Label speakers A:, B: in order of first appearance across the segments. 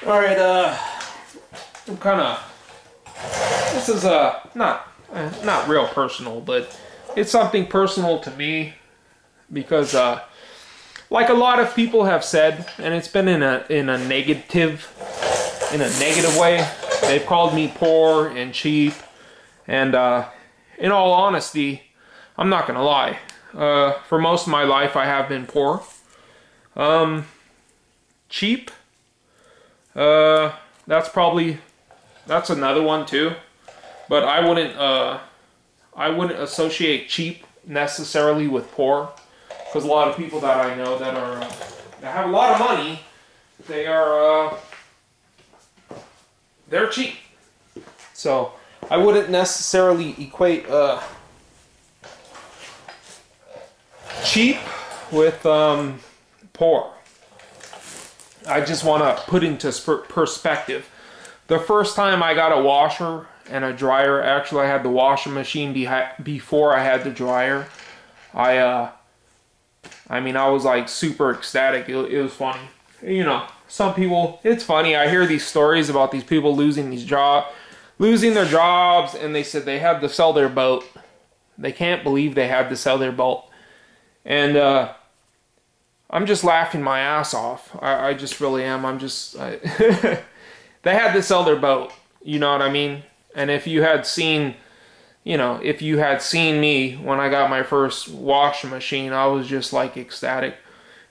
A: Alright, I'm kind of, this is not real personal, but it's something personal to me because like a lot of people have said, and it's been in a negative way. They've called me poor and cheap, and in all honesty, I'm not gonna lie. For most of my life, I have been poor. Cheap. That's another one too. But I wouldn't associate cheap necessarily with poor, because a lot of people that I know that have a lot of money, they're cheap. So I wouldn't necessarily equate cheap with poor. I just want to put into perspective. The first time I got a washer and a dryer, actually I had the washing machine before I had the dryer. I was like super ecstatic. It was funny. You know, some people, it's funny. I hear these stories about these people losing their jobs, and they said they had to sell their boat. They can't believe they had to sell their boat. And I'm just laughing my ass off. I just really am. They had to sell their boat. You know what I mean? And if you had seen me when I got my first washing machine, I was just like ecstatic.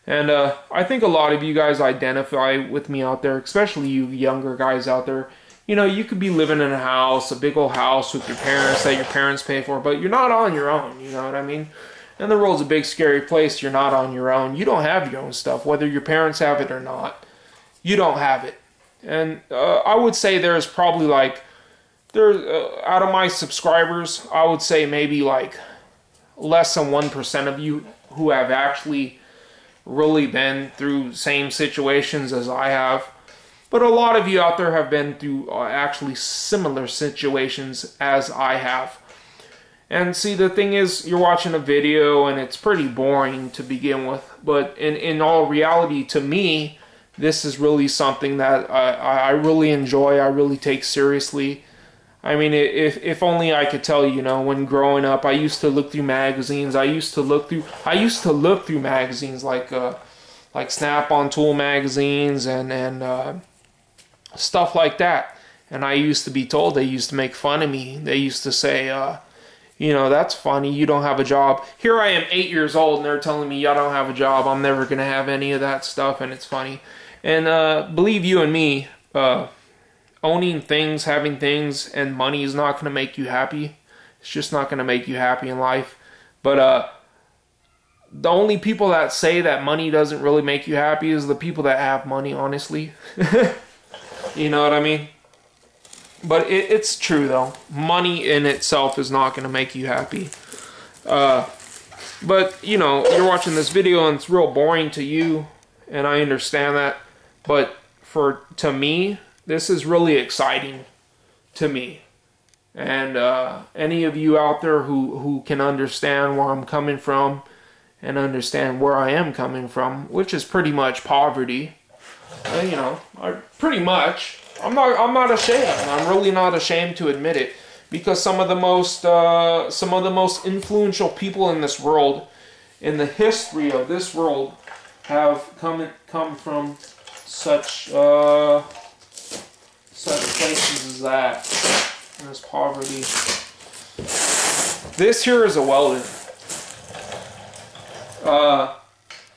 A: And I think a lot of you guys identify with me out there, especially you younger guys out there. You know, you could be living in a big old house with your parents that your parents pay for, but you're not on your own, you know what I mean? And the world's a big scary place. You're not on your own. You don't have your own stuff, whether your parents have it or not. You don't have it. And I would say there's probably like, out of my subscribers, I would say maybe like less than 1% of you who have actually really been through same situations as I have. But a lot of you out there have been through actually similar situations as I have. And see, the thing is, you're watching a video and it's pretty boring to begin with. But in all reality, to me, this is really something that I really enjoy, I really take seriously. I mean, if only I could tell you, when growing up, I used to look through magazines. I used to look through magazines like Snap-on Tool magazines and stuff like that. And I used to be told, they used to make fun of me. They used to say, that's funny, you don't have a job. Here I am 8 years old and they're telling me, I don't have a job. I'm never going to have any of that stuff, and it's funny. And believe you and me, owning things, having things, and money is not going to make you happy. It's just not going to make you happy in life. But the only people that say that money doesn't really make you happy is the people that have money, honestly. You know what I mean? But it's true, though. Money in itself is not going to make you happy. But, you're watching this video and it's real boring to you, and I understand that. But to me, this is really exciting to me. And any of you out there who can understand where I'm coming from and understand where I am coming from, which is pretty much poverty. Pretty much. I'm not ashamed. I'm really not ashamed to admit it, because some of the most influential people in this world, in the history of this world, have come from such places as that. And this poverty. This here is a welder.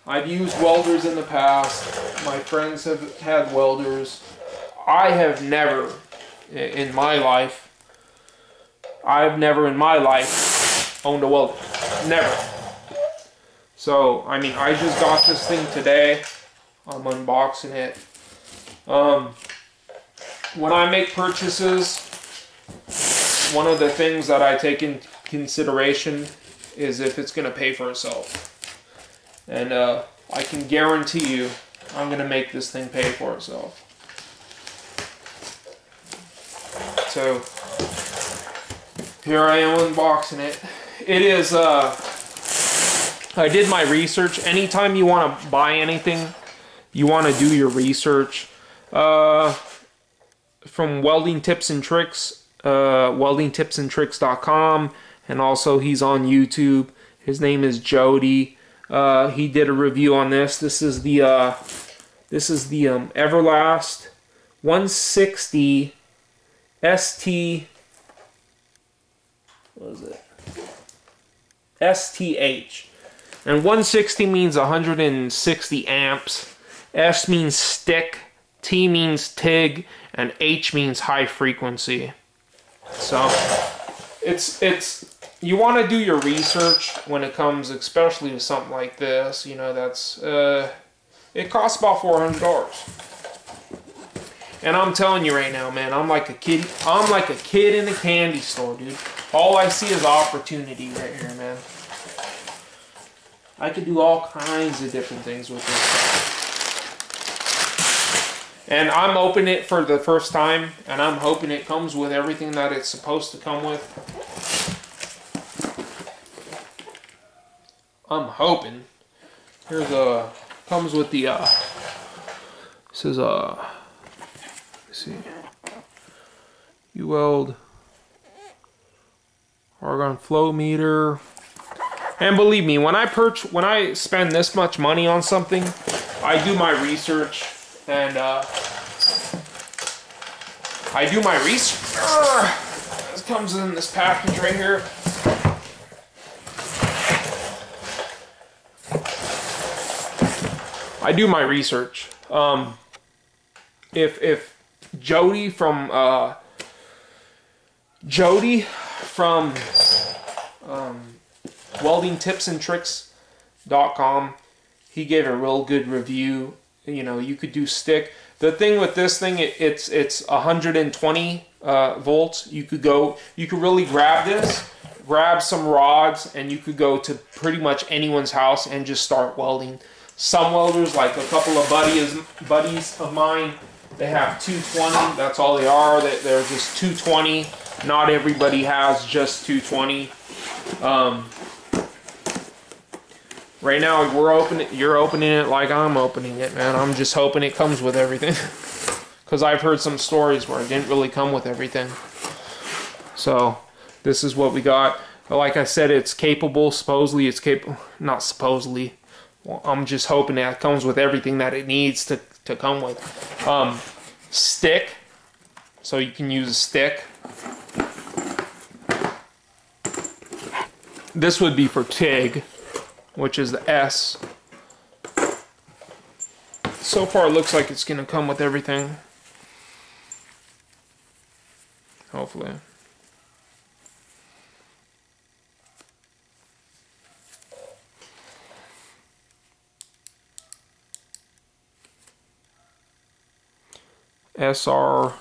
A: I've used welders in the past. My friends have had welders. I have never in my life owned a welder. Never. So, I mean, I just got this thing today. I'm unboxing it. When I make purchases, one of the things that I take in consideration is if it's going to pay for itself. And I can guarantee you I'm going to make this thing pay for itself. So here I am unboxing it. It is, I did my research. Anytime you want to buy anything, you want to do your research. From Welding Tips and Tricks, weldingtipsandtricks.com, and also he's on YouTube. His name is Jody. He did a review on this. This is the Everlast 160 ST. What is it? STH. And 160 means 160 amps. S means stick. T means TIG. And H means high frequency. So it's you want to do your research when it comes, especially to something like this. You know, that's it costs about $400. And I'm telling you right now, man, I'm like a kid. I'm like a kid in a candy store, dude. All I see is opportunity right here, man. I could do all kinds of different things with this. And I'm opening it for the first time, and I'm hoping it comes with everything that it's supposed to come with. I'm hoping. Here's comes with the this is let's see, you weld argon flow meter. And believe me, when I spend this much money on something, I do my research, and I do my research. This comes in this package right here. I do my research. If Jody from weldingtipsandtricks.com, he gave a real good review. You know, you could do stick. The thing with this thing, it's 120 volts. You could really grab this, grab some rods, and you could go to pretty much anyone's house and just start welding. Some welders, like a couple of buddies of mine, they have 220. That's all they are. They're just 220. Not everybody has just 220. Right now, you're opening it like I'm opening it, man. I'm just hoping it comes with everything. Because I've heard some stories where it didn't really come with everything. So, this is what we got. Like I said, it's capable. Supposedly, it's capable. Not supposedly. Well, I'm just hoping that it comes with everything that it needs to come with. Stick. So, you can use a stick. This would be for TIG, which is the S. So far it looks like it's going to come with everything. Hopefully. SR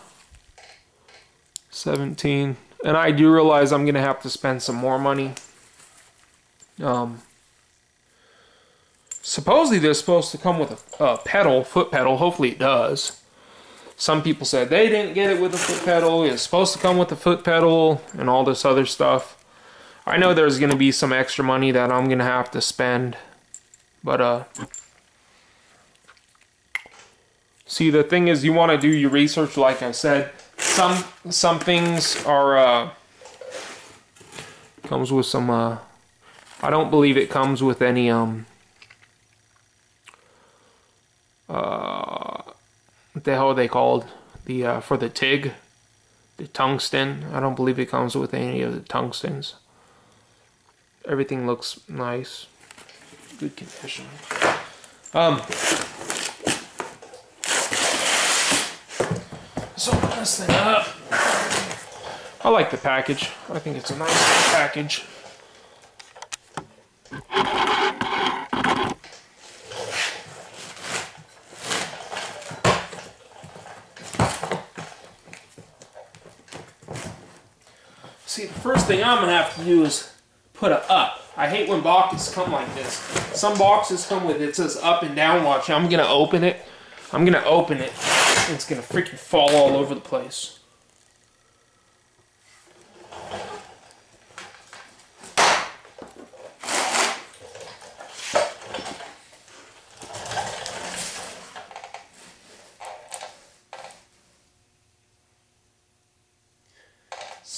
A: 17. And I do realize I'm going to have to spend some more money. Supposedly they're supposed to come with a pedal, foot pedal. Hopefully it does. Some people said they didn't get it with a foot pedal. It's supposed to come with a foot pedal and all this other stuff. I know there's going to be some extra money that I'm going to have to spend. But, see, the thing is, you want to do your research, like I said. Some things are, comes with some, I don't believe it comes with any, what the hell are they called? The, for the TIG, the tungsten. I don't believe it comes with any of the tungstens. Everything looks nice. Good condition. So open this thing up. I like the package. I think it's a nice package. See, the first thing I'm going to have to do is put it up. I hate when boxes come like this. Some boxes come with, it says up and down. Watch, I'm going to open it. I'm going to open it. And it's going to freaking fall all over the place.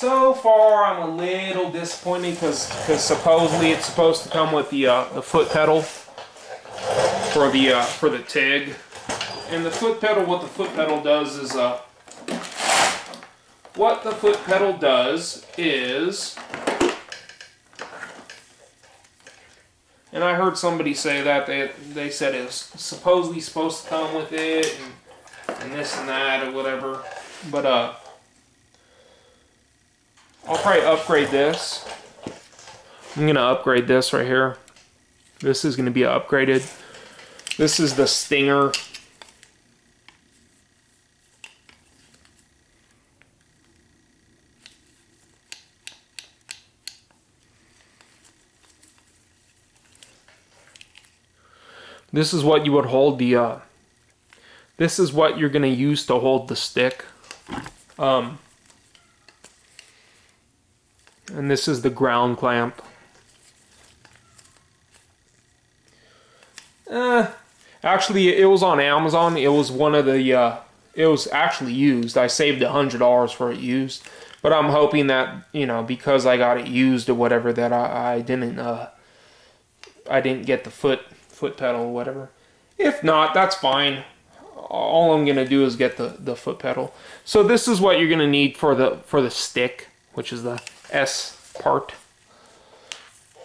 A: So far, I'm a little disappointed because supposedly it's supposed to come with the foot pedal for the TIG, and the foot pedal. What the foot pedal does is, and I heard somebody say that they said it was supposedly supposed to come with it, and this and that or whatever, but I'll probably upgrade this. I'm gonna upgrade this right here. This is gonna be upgraded. This is the Stinger. This is what you would hold the, this is what you're gonna use to hold the stick. And this is the ground clamp. Actually, it was on Amazon. It was one of the, it was actually used. I saved $100 for it used. But I'm hoping that, you know, because I got it used or whatever, that I didn't get the foot pedal or whatever. If not, that's fine. All I'm gonna do is get the foot pedal. So this is what you're gonna need for the stick, which is the S part.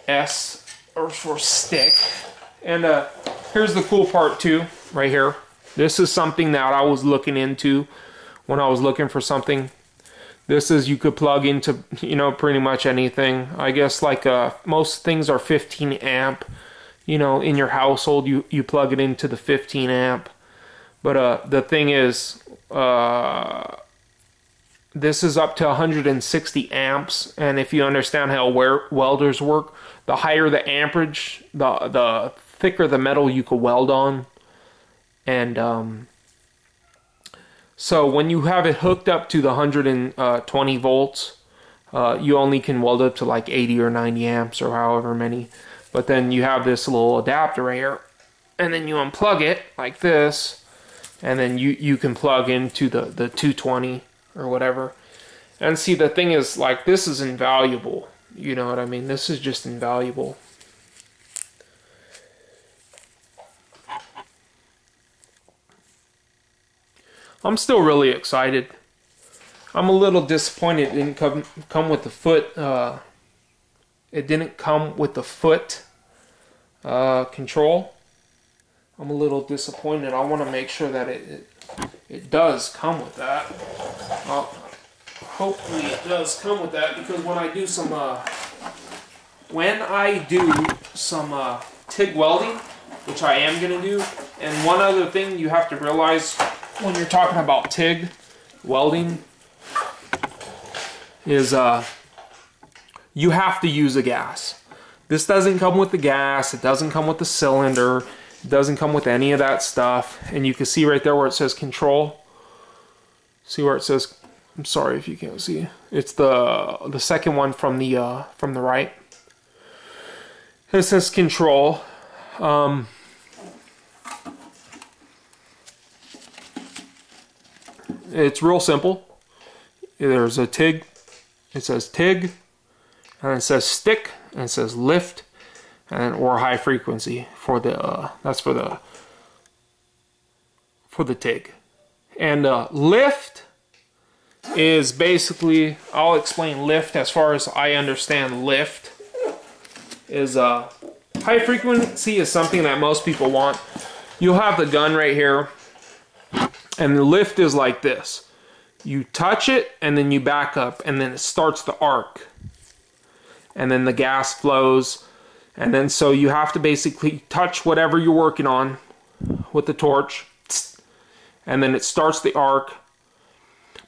A: S or for stick. And here's the cool part too, right here. This is something that I was looking into when I was looking for something. This is, you could plug into, you know, pretty much anything. I guess like most things are 15 amp. You know, in your household, you plug it into the 15 amp. But the thing is, this is up to 160 amps, and if you understand how welders work, the higher the amperage, the thicker the metal you could weld on. And so when you have it hooked up to the 120 volts, you only can weld up to like 80 or 90 amps or however many. But then you have this little adapter right here, and then you unplug it like this, and then you can plug into the 220 or whatever. And see, the thing is, like, this is invaluable. You know what I mean? This is just invaluable. I'm still really excited. I'm a little disappointed it didn't come with the foot. It didn't come with the foot control. I'm a little disappointed. I want to make sure that it does come with that. Hopefully it does come with that, because when I do some TIG welding, which I am gonna do, and one other thing you have to realize when you're talking about TIG welding is you have to use a gas. This doesn't come with the gas. It doesn't come with the cylinder. It doesn't come with any of that stuff. And you can see right there where it says control. See where it says, I'm sorry if you can't see. It's the second one from the right. It says control. It's real simple. There's a TIG. It says TIG, and it says stick, and it says lift, and or high frequency for the that's for the TIG. And lift is basically, I'll explain lift as far as I understand. Lift is high frequency is something that most people want. You'll have the gun right here, and the lift is like this. You touch it, and then you back up, and then it starts the arc. And then the gas flows. And then so you have to basically touch whatever you're working on with the torch. And then it starts the arc.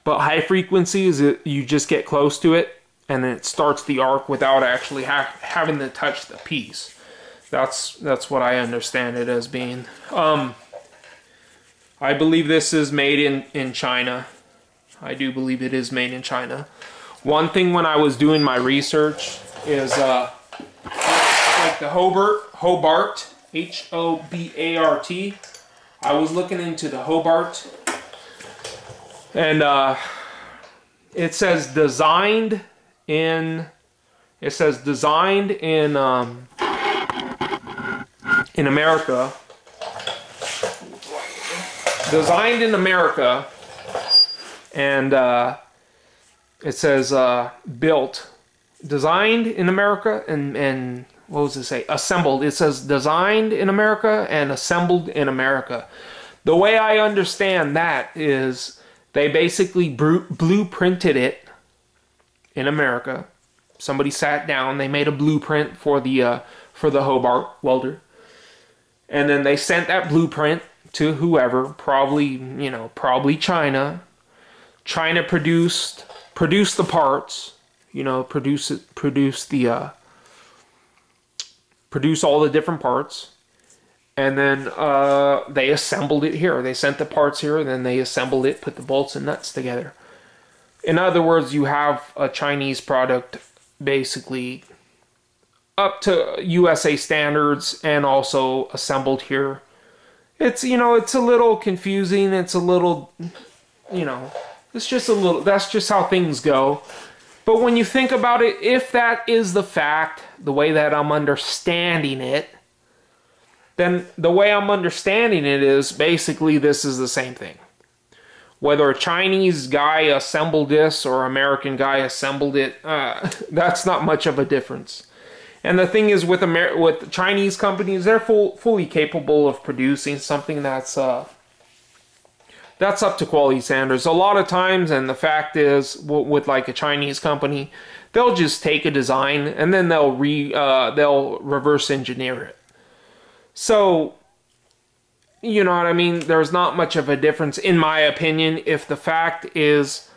A: But high frequency is you just get close to it, and then it starts the arc without actually having to touch the piece. That's what I understand it as being. I believe this is made in China. I do believe it is made in China. One thing when I was doing my research is like the Hobart, H-O-B-A-R-T. I was looking into the Hobart, and it says designed in. It says designed in America. Designed in America, and it says built, designed in America, and what does it say? Assembled. It says designed in America and assembled in America. The way I understand that is they basically blueprinted it in America. Somebody sat down, they made a blueprint for the Hobart welder, and then they sent that blueprint to whoever, probably China. China produced the parts, produce all the different parts, and then they assembled it here. They sent the parts here, then they assembled it, put the bolts and nuts together. In other words, you have a Chinese product basically up to USA standards and also assembled here. It's, it's a little confusing. It's a little, it's just a little, that's just how things go. But when you think about it, if that is the fact, the way that I'm understanding it, then the way I'm understanding it is basically this is the same thing. Whether a Chinese guy assembled this or an American guy assembled it, that's not much of a difference. And the thing is, with Chinese companies, they're fully capable of producing something that's up to quality standards. A lot of times, and the fact is, with like a Chinese company, they'll just take a design and then they'll reverse engineer it. So, you know what I mean? There's not much of a difference, in my opinion. If the fact is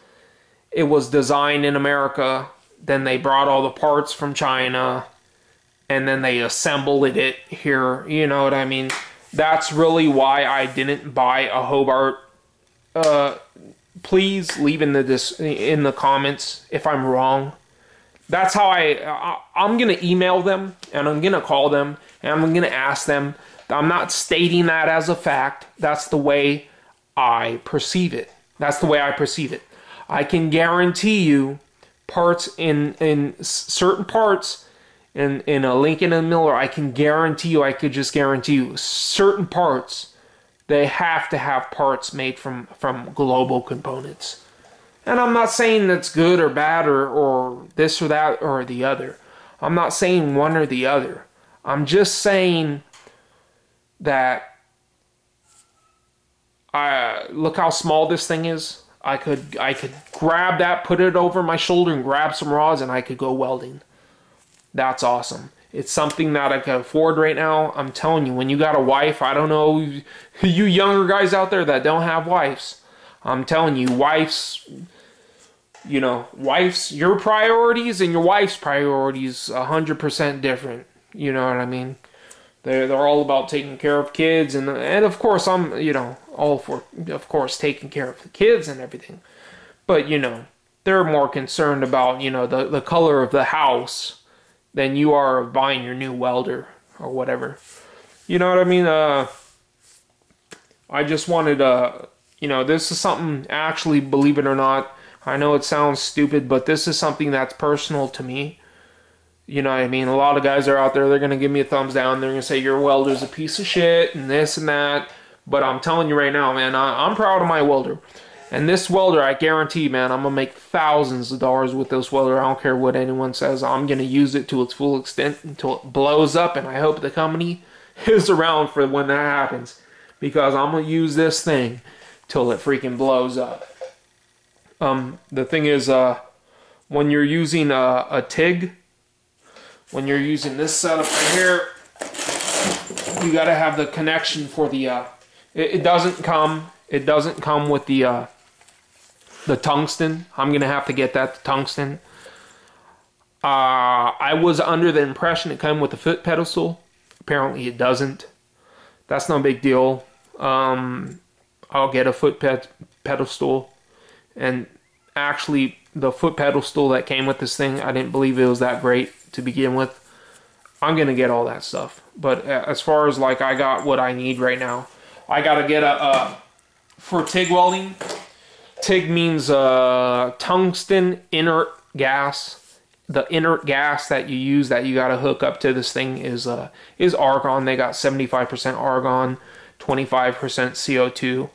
A: it was designed in America, then they brought all the parts from China, and then they assembled it here, you know what I mean? That's really why I didn't buy a Hobart. Please leave in the comments if I'm wrong. That's how I'm gonna email them, and I'm gonna call them, and I'm gonna ask them. I'm not stating that as a fact. That's the way I perceive it. That's the way I perceive it. I can guarantee you parts in certain parts in a Lincoln and Miller, I could just guarantee you certain parts, they have to have parts made from global components. And I'm not saying that's good or bad or this or that or the other. I'm not saying one or the other. I'm just saying that look how small this thing is. I could grab that, put it over my shoulder and grab some rods, and I could go welding. That's awesome. It's something that I can afford right now. I'm telling you, when you got a wife, I don't know you younger guys out there that don't have wives. I'm telling you, wives, your priorities and your wife's priorities 100% different. You know what I mean? They're all about taking care of kids, and of course I'm all for, of course, taking care of the kids and everything. But they're more concerned about the color of the house than you are buying your new welder or whatever. You know what I mean? I just wanted this is something, actually, believe it or not, I know it sounds stupid, but this is something that's personal to me. You know what I mean? A lot of guys are out there, they're going to give me a thumbs down. They're going to say, your welder's a piece of shit and this and that. But I'm telling you right now, man, I'm proud of my welder. And this welder, I guarantee, man, I'm going to make thousands of dollars with this welder. I don't care what anyone says. I'm going to use it to its full extent until it blows up. And I hope the company is around for when that happens. Because I'm going to use this thing till it freaking blows up. The thing is, when you're using a TIG, when you're using this setup right here, you got to have the connection for the, it doesn't come with the tungsten. I'm going to have to get that tungsten. I was under the impression it came with the foot pedestal. Apparently it doesn't. That's no big deal. I'll get a foot pedestal. And actually, the foot pedestal that came with this thing, I didn't believe it was that great to begin with. I'm going to get all that stuff. But as far as like I got what I need right now, I got to get for TIG welding, TIG means tungsten inert gas. The inert gas that you use that you got to hook up to this thing is argon. They got 75% argon, 25% CO2.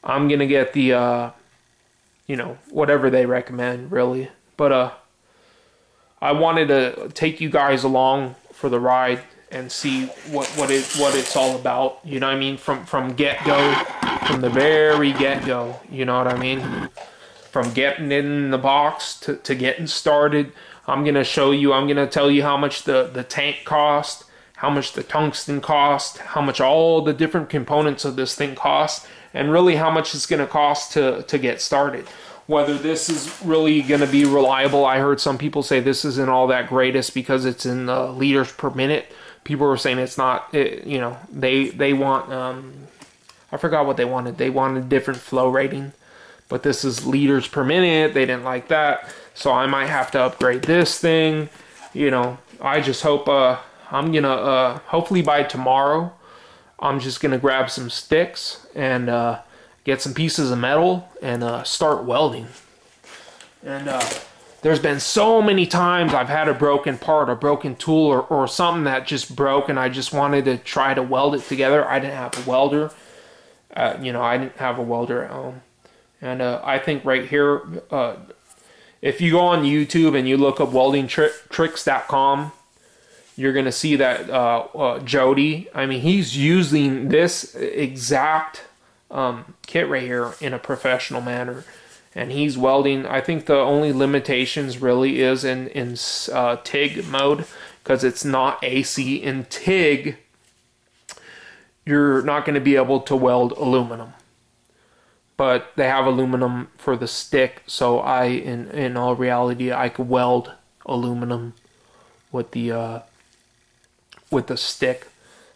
A: I'm gonna get the whatever they recommend, really. But I wanted to take you guys along for the ride and see what it's all about. You know what I mean? From get-go, from the very get-go. You know what I mean? From getting it in the box to getting started. I'm gonna show you. I'm gonna tell you how much the tank cost, how much the tungsten cost, how much all the different components of this thing cost, and really how much it's gonna cost to get started. Whether this is really going to be reliable. I heard some people say this isn't all that greatest because it's in liters per minute. People were saying it's not. They want. I forgot what they wanted. They wanted different flow rating, but this is liters per minute. They didn't like that, so I might have to upgrade this thing. I just hope. I'm gonna hopefully by tomorrow. I'm just gonna grab some sticks and get some pieces of metal and start welding. And there's been so many times I've had a broken part, a broken tool, or something that just broke, and I just wanted to try to weld it together. I didn't have a welder. I didn't have a welder at home. And I think right here, if you go on YouTube and you look up weldingtricks.com, you're going to see that Jody, he's using this exact kit right here in a professional manner, and he's welding. I think the only limitations really is in TIG mode, because it's not AC. In TIG, you're not going to be able to weld aluminum, but they have aluminum for the stick, so in all reality I could weld aluminum with the stick.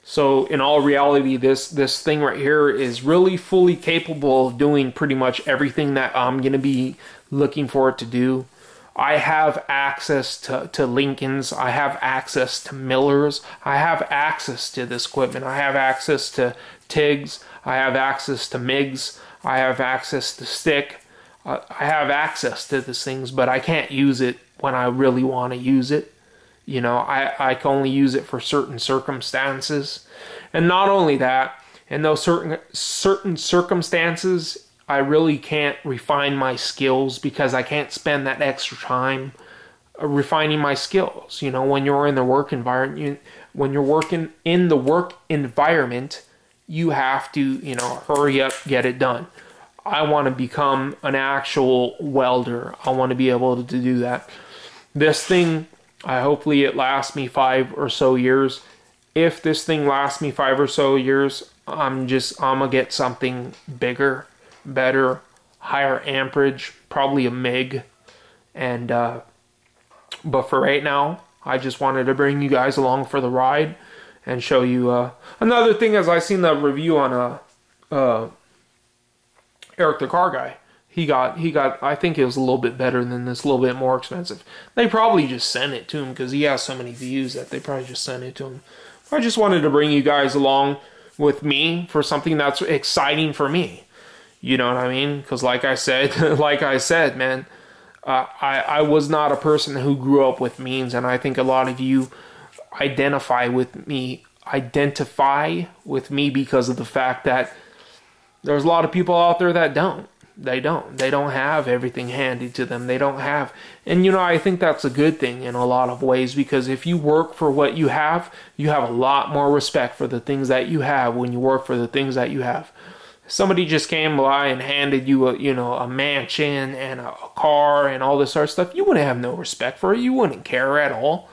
A: So in all reality, this thing right here is really fully capable of doing pretty much everything that I'm going to be looking for it to do. I have access to Lincolns. I have access to Millers. I have access to this equipment. I have access to TIGs. I have access to MIGs. I have access to stick. I have access to these things, but I can't use it when I really want to use it. I can only use it for certain circumstances. And not only that, in those certain circumstances, I really can't refine my skills because I can't spend that extra time refining my skills. When you're in the work environment, when you're working in the work environment, you have to, hurry up, get it done. I want to become an actual welder. I want to be able to do that. This thing, hopefully it lasts me 5 or so years. If this thing lasts me 5 or so years, I'm gonna get something bigger, better, higher amperage, probably a MIG. And but for right now, I just wanted to bring you guys along for the ride and show you another thing. As I seen the review on Eric the Car Guy, he got I think it was a little bit better than this, a little bit more expensive. They probably just sent it to him because he has so many views that they probably just sent it to him. I just wanted to bring you guys along with me for something that's exciting for me. You know what I mean? Because like I said, man, I was not a person who grew up with means, and I think a lot of you identify with me because of the fact that there's a lot of people out there that don't. They don't have everything handed to them. They don't have, and I think that's a good thing in a lot of ways, because if you work for what you have a lot more respect for the things that you have when you work for the things that you have. If somebody just came by and handed you a mansion and a car and all this sort of stuff, you wouldn't have no respect for it. You wouldn't care at all.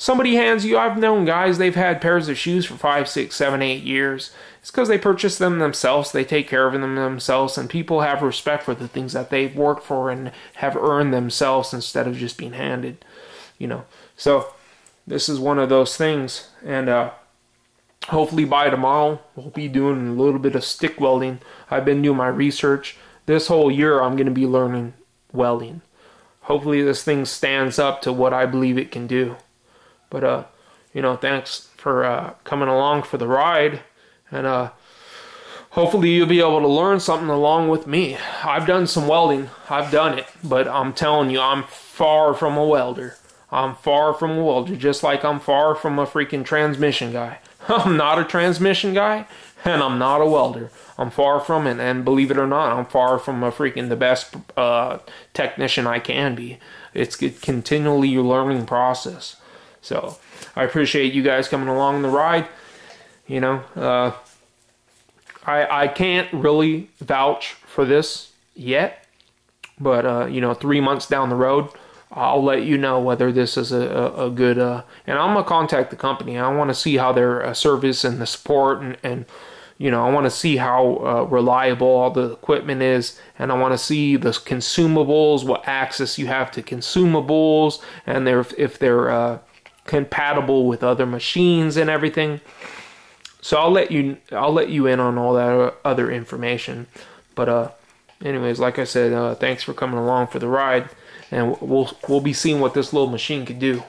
A: Somebody hands you, I've known guys, they've had pairs of shoes for 5, 6, 7, 8 years. It's because they purchased them themselves, they take care of them themselves, and people have respect for the things that they've worked for and have earned themselves instead of just being handed, So this is one of those things, and hopefully by tomorrow we'll be doing a little bit of stick welding. I've been doing my research. This whole year I'm going to be learning welding. Hopefully this thing stands up to what I believe it can do. But, thanks for coming along for the ride. And hopefully you'll be able to learn something along with me. I've done some welding. I've done it. But I'm telling you, I'm far from a welder. I'm far from a welder, just like I'm far from a freaking transmission guy. I'm not a transmission guy, and I'm not a welder. I'm far from it, and believe it or not, I'm far from a freaking the best technician I can be. It's a continually learning process. So I appreciate you guys coming along the ride. You know, I can't really vouch for this yet, but you know, 3 months down the road, I'll let you know whether this is a good, and I'm going to contact the company. I want to see how their service and the support, and you know, I want to see how reliable all the equipment is, and I want to see the consumables, what access you have to consumables, and if they're compatible with other machines and everything. So I'll let you in on all that other information. But anyways, like I said, thanks for coming along for the ride. And we'll be seeing what this little machine can do.